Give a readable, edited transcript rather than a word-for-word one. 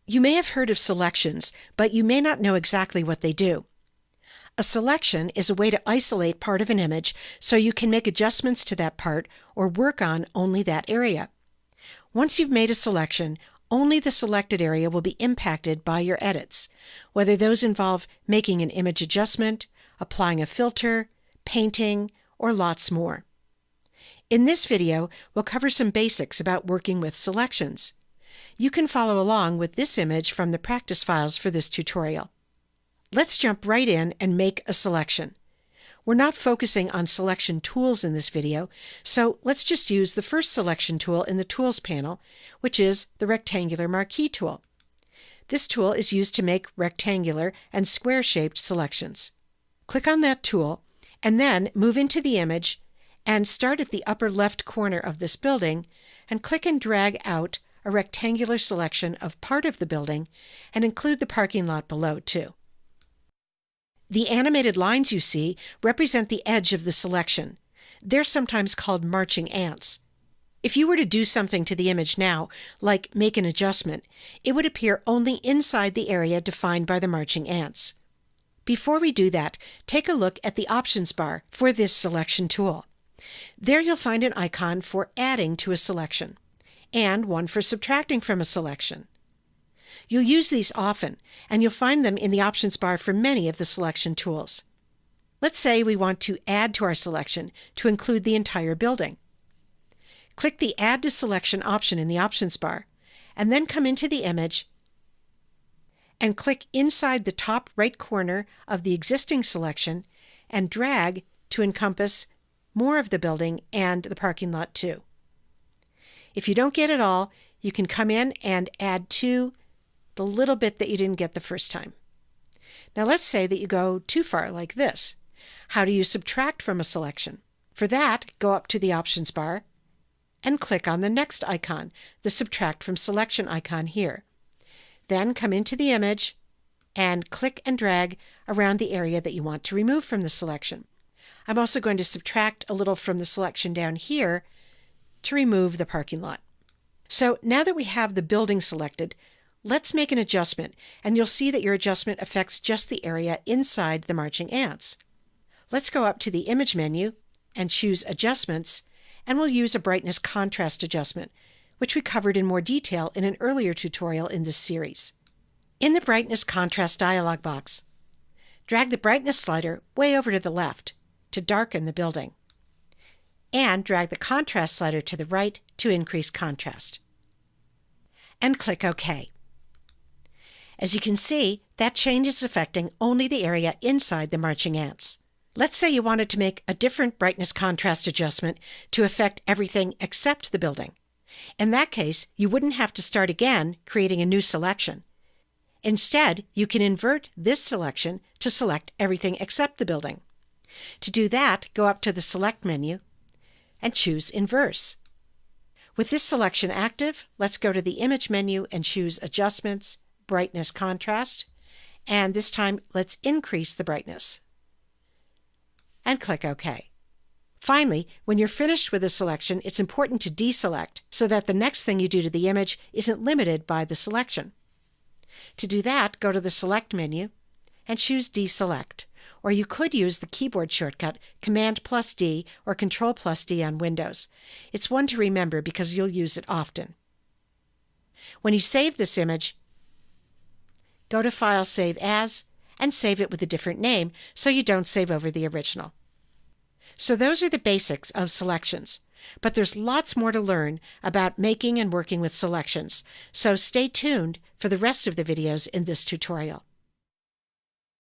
You may have heard of selections, but you may not know exactly what they do. A selection is a way to isolate part of an image so you can make adjustments to that part or work on only that area. Once you've made a selection, only the selected area will be impacted by your edits, whether those involve making an image adjustment, applying a filter, painting, or lots more. In this video, we'll cover some basics about working with selections. You can follow along with this image from the practice files for this tutorial. Let's jump right in and make a selection. We're not focusing on selection tools in this video, so let's just use the first selection tool in the Tools panel, which is the Rectangular Marquee tool. This tool is used to make rectangular and square-shaped selections. Click on that tool, and then move into the image and start at the upper left corner of this building, and click and drag out a rectangular selection of part of the building, and include the parking lot below too. The animated lines you see represent the edge of the selection. They're sometimes called marching ants. If you were to do something to the image now, like make an adjustment, it would appear only inside the area defined by the marching ants. Before we do that, take a look at the options bar for this selection tool. There you'll find an icon for adding to a selection, and one for subtracting from a selection. You'll use these often, and you'll find them in the options bar for many of the selection tools. Let's say we want to add to our selection to include the entire building. Click the Add to Selection option in the options bar, and then come into the image and click inside the top right corner of the existing selection and drag to encompass more of the building and the parking lot too. If you don't get it all, you can come in and add to the little bit that you didn't get the first time. Now let's say that you go too far like this. How do you subtract from a selection? For that, go up to the options bar and click on the next icon, the Subtract from Selection icon here. Then come into the image and click and drag around the area that you want to remove from the selection. I'm also going to subtract a little from the selection down here to remove the parking lot. So now that we have the building selected, let's make an adjustment, and you'll see that your adjustment affects just the area inside the marching ants. Let's go up to the Image menu and choose Adjustments, and we'll use a brightness contrast adjustment, which we covered in more detail in an earlier tutorial in this series. In the Brightness Contrast dialog box, drag the brightness slider way over to the left to darken the building, and drag the contrast slider to the right to increase contrast. And click OK. As you can see, that change is affecting only the area inside the marching ants. Let's say you wanted to make a different brightness contrast adjustment to affect everything except the building. In that case, you wouldn't have to start again creating a new selection. Instead, you can invert this selection to select everything except the building. To do that, go up to the Select menu and choose Inverse. With this selection active, let's go to the Image menu and choose Adjustments, Brightness Contrast, and this time let's increase the brightness. And click OK. Finally, when you're finished with a selection, it's important to deselect so that the next thing you do to the image isn't limited by the selection. To do that, go to the Select menu and choose Deselect, or you could use the keyboard shortcut Command+D or Control+D on Windows. It's one to remember because you'll use it often. When you save this image, go to File, Save As, and save it with a different name so you don't save over the original. So those are the basics of selections, but there's lots more to learn about making and working with selections, so stay tuned for the rest of the videos in this tutorial.